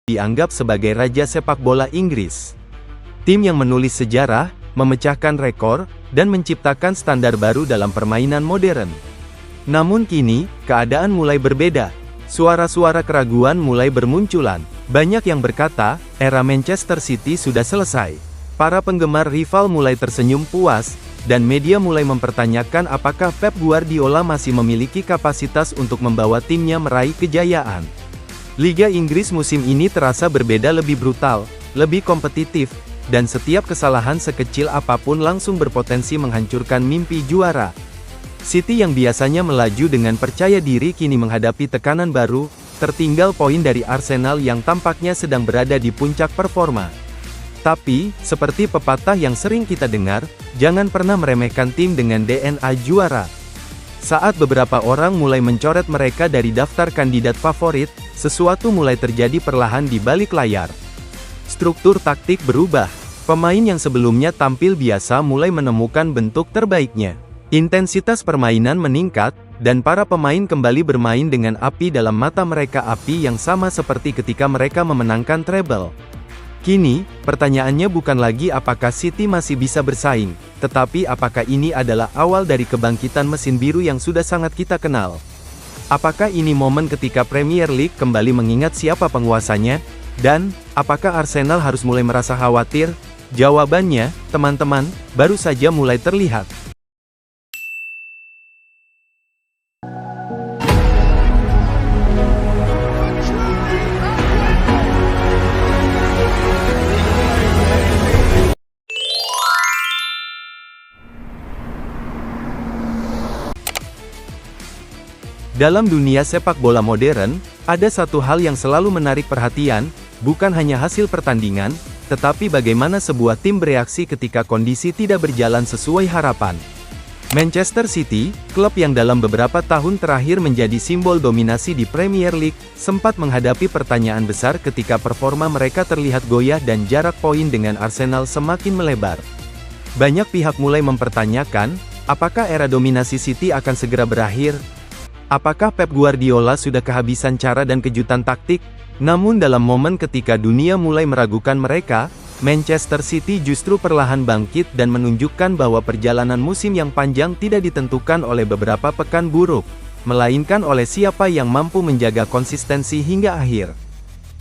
dianggap sebagai raja sepak bola Inggris. Tim yang menulis sejarah, memecahkan rekor, dan menciptakan standar baru dalam permainan modern. Namun kini, keadaan mulai berbeda. Suara-suara keraguan mulai bermunculan. Banyak yang berkata, era Manchester City sudah selesai. Para penggemar rival mulai tersenyum puas, dan media mulai mempertanyakan apakah Pep Guardiola masih memiliki kapasitas untuk membawa timnya meraih kejayaan. Liga Inggris musim ini terasa berbeda, lebih brutal, lebih kompetitif, dan setiap kesalahan sekecil apapun langsung berpotensi menghancurkan mimpi juara. City yang biasanya melaju dengan percaya diri kini menghadapi tekanan baru, tertinggal poin dari Arsenal yang tampaknya sedang berada di puncak performa. Tapi, seperti pepatah yang sering kita dengar, jangan pernah meremehkan tim dengan DNA juara. Saat beberapa orang mulai mencoret mereka dari daftar kandidat favorit, sesuatu mulai terjadi perlahan di balik layar. Struktur taktik berubah. Pemain yang sebelumnya tampil biasa mulai menemukan bentuk terbaiknya. Intensitas permainan meningkat, dan para pemain kembali bermain dengan api dalam mata mereka, api yang sama seperti ketika mereka memenangkan treble. Kini, pertanyaannya bukan lagi apakah City masih bisa bersaing, tetapi apakah ini adalah awal dari kebangkitan mesin biru yang sudah sangat kita kenal. Apakah ini momen ketika Premier League kembali mengingat siapa penguasanya? Dan, apakah Arsenal harus mulai merasa khawatir? Jawabannya, teman-teman, baru saja mulai terlihat. Dalam dunia sepak bola modern, ada satu hal yang selalu menarik perhatian, bukan hanya hasil pertandingan, tetapi bagaimana sebuah tim bereaksi ketika kondisi tidak berjalan sesuai harapan. Manchester City, klub yang dalam beberapa tahun terakhir menjadi simbol dominasi di Premier League, sempat menghadapi pertanyaan besar ketika performa mereka terlihat goyah dan jarak poin dengan Arsenal semakin melebar. Banyak pihak mulai mempertanyakan, apakah era dominasi City akan segera berakhir? Apakah Pep Guardiola sudah kehabisan cara dan kejutan taktik? Namun dalam momen ketika dunia mulai meragukan mereka, Manchester City justru perlahan bangkit dan menunjukkan bahwa perjalanan musim yang panjang tidak ditentukan oleh beberapa pekan buruk, melainkan oleh siapa yang mampu menjaga konsistensi hingga akhir.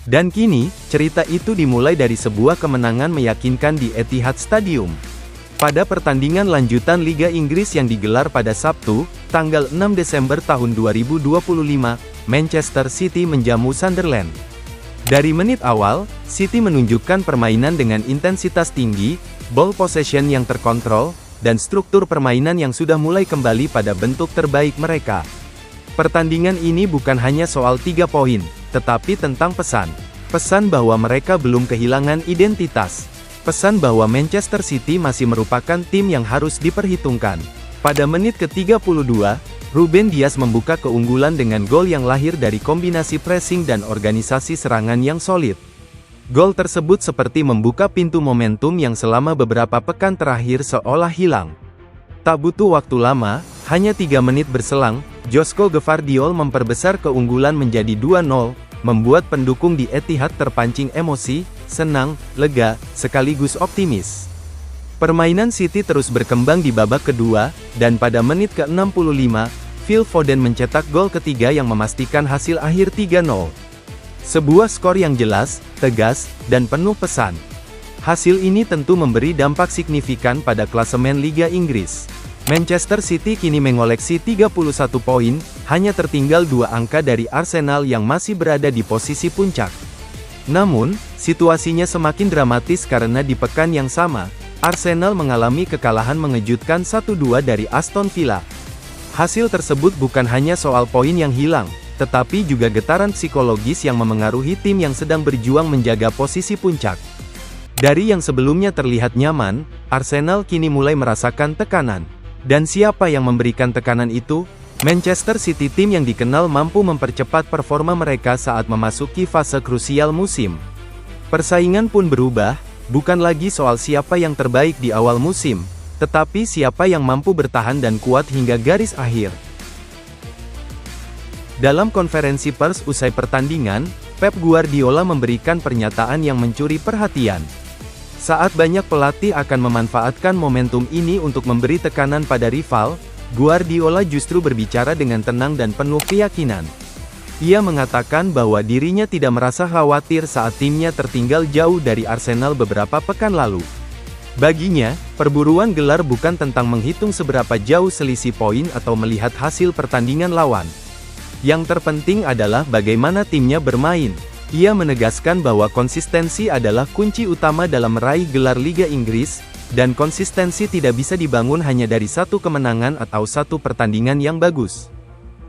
Dan kini, cerita itu dimulai dari sebuah kemenangan meyakinkan di Etihad Stadium. Pada pertandingan lanjutan Liga Inggris yang digelar pada Sabtu, tanggal 6 Desember tahun 2025, Manchester City menjamu Sunderland. Dari menit awal, City menunjukkan permainan dengan intensitas tinggi, ball possession yang terkontrol, dan struktur permainan yang sudah mulai kembali pada bentuk terbaik mereka. Pertandingan ini bukan hanya soal 3 poin, tetapi tentang pesan. Pesan bahwa mereka belum kehilangan identitas. Pesan bahwa Manchester City masih merupakan tim yang harus diperhitungkan. Pada menit ke-32, Ruben Dias membuka keunggulan dengan gol yang lahir dari kombinasi pressing dan organisasi serangan yang solid. Gol tersebut seperti membuka pintu momentum yang selama beberapa pekan terakhir seolah hilang. Tak butuh waktu lama, hanya 3 menit berselang, Josko Gvardiol memperbesar keunggulan menjadi 2-0, membuat pendukung di Etihad terpancing emosi, senang, lega, sekaligus optimis. Permainan City terus berkembang di babak kedua, dan pada menit ke-65, Phil Foden mencetak gol ketiga yang memastikan hasil akhir 3-0. Sebuah skor yang jelas, tegas, dan penuh pesan. Hasil ini tentu memberi dampak signifikan pada klasemen Liga Inggris. Manchester City kini mengoleksi 31 poin, hanya tertinggal 2 angka dari Arsenal yang masih berada di posisi puncak. Namun, situasinya semakin dramatis karena di pekan yang sama, Arsenal mengalami kekalahan mengejutkan 1-2 dari Aston Villa. Hasil tersebut bukan hanya soal poin yang hilang, tetapi juga getaran psikologis yang memengaruhi tim yang sedang berjuang menjaga posisi puncak. Dari yang sebelumnya terlihat nyaman, Arsenal kini mulai merasakan tekanan. Dan siapa yang memberikan tekanan itu? Manchester City, tim yang dikenal mampu mempercepat performa mereka saat memasuki fase krusial musim. Persaingan pun berubah, bukan lagi soal siapa yang terbaik di awal musim, tetapi siapa yang mampu bertahan dan kuat hingga garis akhir. Dalam konferensi pers usai pertandingan, Pep Guardiola memberikan pernyataan yang mencuri perhatian. Saat banyak pelatih akan memanfaatkan momentum ini untuk memberi tekanan pada rival, Guardiola justru berbicara dengan tenang dan penuh keyakinan. Ia mengatakan bahwa dirinya tidak merasa khawatir saat timnya tertinggal jauh dari Arsenal beberapa pekan lalu. Baginya, perburuan gelar bukan tentang menghitung seberapa jauh selisih poin atau melihat hasil pertandingan lawan. Yang terpenting adalah bagaimana timnya bermain. Ia menegaskan bahwa konsistensi adalah kunci utama dalam meraih gelar Liga Inggris, dan konsistensi tidak bisa dibangun hanya dari satu kemenangan atau satu pertandingan yang bagus.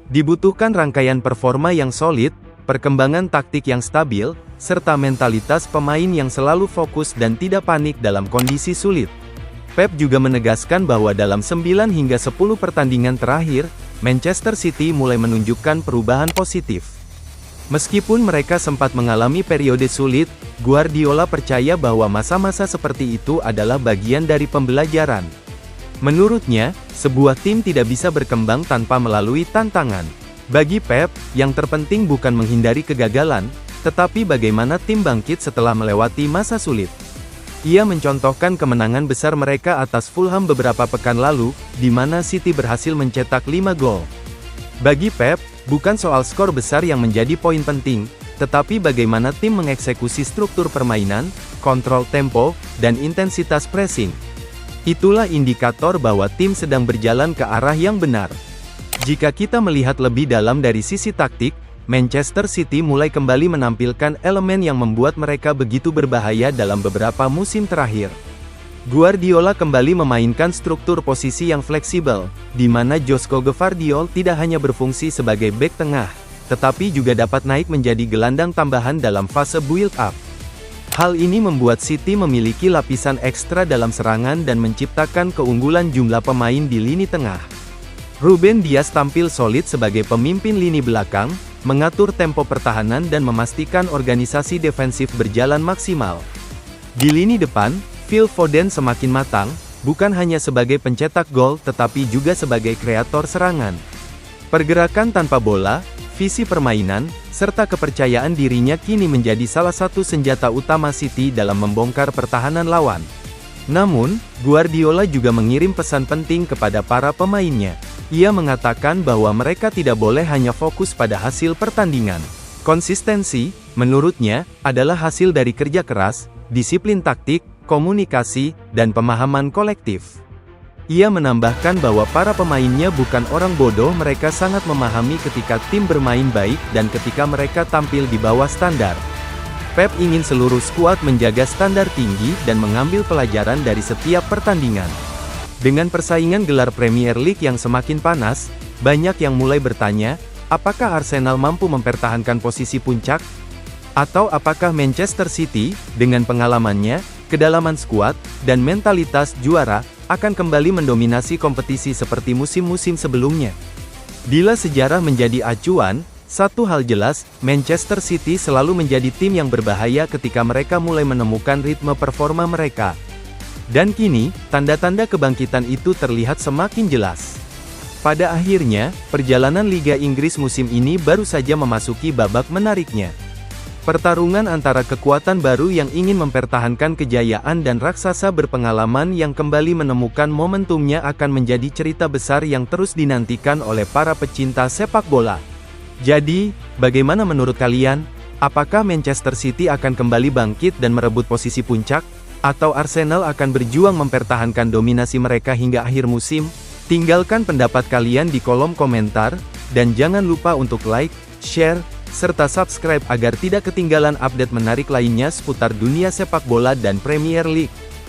Dibutuhkan rangkaian performa yang solid, perkembangan taktik yang stabil, serta mentalitas pemain yang selalu fokus dan tidak panik dalam kondisi sulit. Pep juga menegaskan bahwa dalam 9 hingga 10 pertandingan terakhir, Manchester City mulai menunjukkan perubahan positif. Meskipun mereka sempat mengalami periode sulit, Guardiola percaya bahwa masa-masa seperti itu adalah bagian dari pembelajaran. Menurutnya, sebuah tim tidak bisa berkembang tanpa melalui tantangan. Bagi Pep, yang terpenting bukan menghindari kegagalan, tetapi bagaimana tim bangkit setelah melewati masa sulit. Ia mencontohkan kemenangan besar mereka atas Fulham beberapa pekan lalu, di mana City berhasil mencetak 5 gol. Bagi Pep, bukan soal skor besar yang menjadi poin penting, tetapi bagaimana tim mengeksekusi struktur permainan, kontrol tempo, dan intensitas pressing. Itulah indikator bahwa tim sedang berjalan ke arah yang benar. Jika kita melihat lebih dalam dari sisi taktik, Manchester City mulai kembali menampilkan elemen yang membuat mereka begitu berbahaya dalam beberapa musim terakhir. Guardiola kembali memainkan struktur posisi yang fleksibel, di mana Josko Gvardiol tidak hanya berfungsi sebagai bek tengah, tetapi juga dapat naik menjadi gelandang tambahan dalam fase build-up. Hal ini membuat City memiliki lapisan ekstra dalam serangan dan menciptakan keunggulan jumlah pemain di lini tengah. Ruben Dias tampil solid sebagai pemimpin lini belakang, mengatur tempo pertahanan dan memastikan organisasi defensif berjalan maksimal. Di lini depan, Phil Foden semakin matang, bukan hanya sebagai pencetak gol tetapi juga sebagai kreator serangan. Pergerakan tanpa bola, visi permainan, serta kepercayaan dirinya kini menjadi salah satu senjata utama City dalam membongkar pertahanan lawan. Namun, Guardiola juga mengirim pesan penting kepada para pemainnya. Ia mengatakan bahwa mereka tidak boleh hanya fokus pada hasil pertandingan. Konsistensi, menurutnya, adalah hasil dari kerja keras, disiplin taktik, komunikasi, dan pemahaman kolektif. Ia menambahkan bahwa para pemainnya bukan orang bodoh, mereka sangat memahami ketika tim bermain baik dan ketika mereka tampil di bawah standar. Pep ingin seluruh skuad menjaga standar tinggi dan mengambil pelajaran dari setiap pertandingan. Dengan persaingan gelar Premier League yang semakin panas, banyak yang mulai bertanya, apakah Arsenal mampu mempertahankan posisi puncak? Atau apakah Manchester City, dengan pengalamannya, kedalaman skuad, dan mentalitas juara, akan kembali mendominasi kompetisi seperti musim-musim sebelumnya? Bila sejarah menjadi acuan, satu hal jelas, Manchester City selalu menjadi tim yang berbahaya ketika mereka mulai menemukan ritme performa mereka. Dan kini, tanda-tanda kebangkitan itu terlihat semakin jelas. Pada akhirnya, perjalanan Liga Inggris musim ini baru saja memasuki babak menariknya. Pertarungan antara kekuatan baru yang ingin mempertahankan kejayaan dan raksasa berpengalaman yang kembali menemukan momentumnya akan menjadi cerita besar yang terus dinantikan oleh para pecinta sepak bola. Jadi, bagaimana menurut kalian? Apakah Manchester City akan kembali bangkit dan merebut posisi puncak? Atau Arsenal akan berjuang mempertahankan dominasi mereka hingga akhir musim? Tinggalkan pendapat kalian di kolom komentar, dan jangan lupa untuk like, share, serta subscribe agar tidak ketinggalan update menarik lainnya seputar dunia sepak bola dan Premier League.